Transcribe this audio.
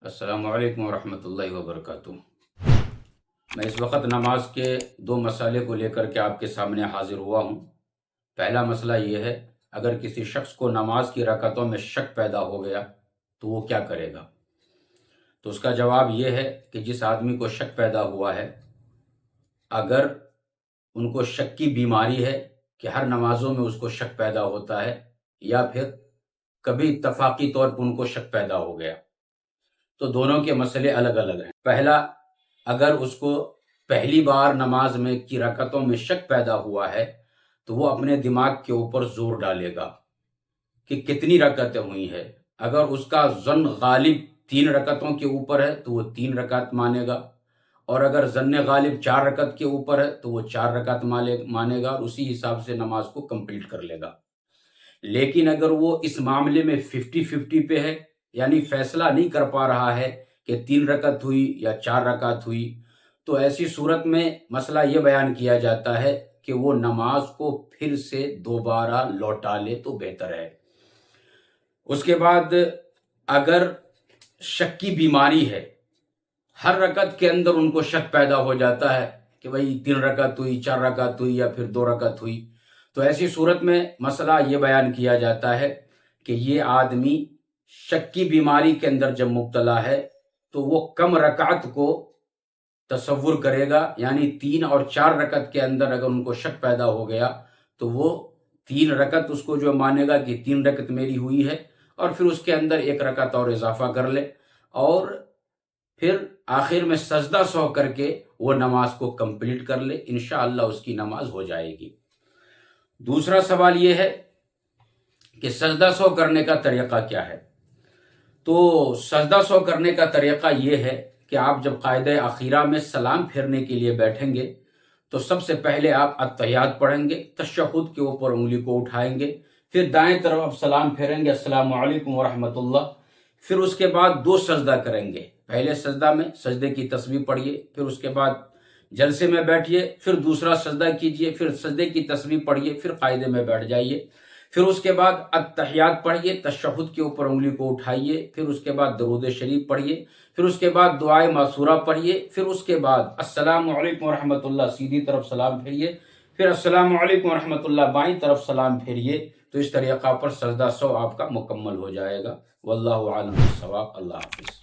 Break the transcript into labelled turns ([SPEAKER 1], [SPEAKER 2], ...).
[SPEAKER 1] السلام علیکم ورحمۃ اللہ وبرکاتہ۔ میں اس وقت نماز کے دو مسئلے کو لے کر کے آپ کے سامنے حاضر ہوا ہوں۔ پہلا مسئلہ یہ ہے، اگر کسی شخص کو نماز کی رکعتوں میں شک پیدا ہو گیا تو وہ کیا کرے گا؟ تو اس کا جواب یہ ہے کہ جس آدمی کو شک پیدا ہوا ہے، اگر ان کو شک کی بیماری ہے کہ ہر نمازوں میں اس کو شک پیدا ہوتا ہے، یا پھر کبھی اتفاقی طور پر ان کو شک پیدا ہو گیا، تو دونوں کے مسئلے الگ الگ ہیں۔ پہلا، اگر اس کو پہلی بار نماز میں کی رکعتوں میں شک پیدا ہوا ہے تو وہ اپنے دماغ کے اوپر زور ڈالے گا کہ کتنی رکعتیں ہوئی ہیں۔ اگر اس کا ظن غالب 3 رکعتوں کے اوپر ہے تو وہ 3 رکعت مانے گا، اور اگر ظن غالب 4 رکعت کے اوپر ہے تو وہ 4 رکعت مانے گا، اور اسی حساب سے نماز کو کمپلیٹ کر لے گا۔ لیکن اگر وہ اس معاملے میں 50-50 پہ ہے، یعنی فیصلہ نہیں کر پا رہا ہے کہ 3 رکعت ہوئی یا 4 رکعت ہوئی، تو ایسی صورت میں مسئلہ یہ بیان کیا جاتا ہے کہ وہ نماز کو پھر سے دوبارہ لوٹا لے تو بہتر ہے۔ اس کے بعد اگر شک کی بیماری ہے، ہر رکعت کے اندر ان کو شک پیدا ہو جاتا ہے کہ بھئی 3 رکعت ہوئی، 4 رکعت ہوئی یا پھر 2 رکعت ہوئی، تو ایسی صورت میں مسئلہ یہ بیان کیا جاتا ہے کہ یہ آدمی شک کی بیماری کے اندر جب مبتلا ہے تو وہ کم رکعت کو تصور کرے گا، یعنی 3 اور 4 رکعت کے اندر اگر ان کو شک پیدا ہو گیا تو وہ 3 رکعت اس کو جو مانے گا کہ 3 رکعت میری ہوئی ہے، اور پھر اس کے اندر 1 رکعت اور اضافہ کر لے، اور پھر آخر میں سجدہ سہو کر کے وہ نماز کو کمپلیٹ کر لے، انشاءاللہ اس کی نماز ہو جائے گی۔ دوسرا سوال یہ ہے کہ سجدہ سہو کرنے کا طریقہ کیا ہے؟ تو سجدہ سہو کرنے کا طریقہ یہ ہے کہ آپ جب قاعدہ اخیرہ میں سلام پھیرنے کے لیے بیٹھیں گے تو سب سے پہلے آپ التحیات پڑھیں گے، تشہد کے اوپر انگلی کو اٹھائیں گے، پھر دائیں طرف آپ سلام پھیریں گے، السلام علیکم ورحمۃ اللہ، پھر اس کے بعد 2 سجدہ کریں گے۔ پہلے سجدہ میں سجدے کی تسبیح پڑھیے، پھر اس کے بعد جلسے میں بیٹھیے، پھر دوسرا سجدہ کیجیے، پھر سجدے کی تسبیح پڑھیے، پھر قاعدے میں بیٹھ جائیے، پھر اس کے بعد التحیات پڑھیے، تشہد کے اوپر انگلی کو اٹھائیے، پھر اس کے بعد درود شریف پڑھیے، پھر اس کے بعد دعائے معصورہ پڑھیے، پھر اس کے بعد السلام علیکم ورحمۃ اللہ سیدھی طرف سلام پھیریے، پھر السلام علیکم ورحمۃ اللہ بائیں طرف سلام پھیریے۔ تو اس طریقہ پر سجدہ سہو آپ کا مکمل ہو جائے گا۔ واللہ اعلم بالصواب۔ اللہ حافظ۔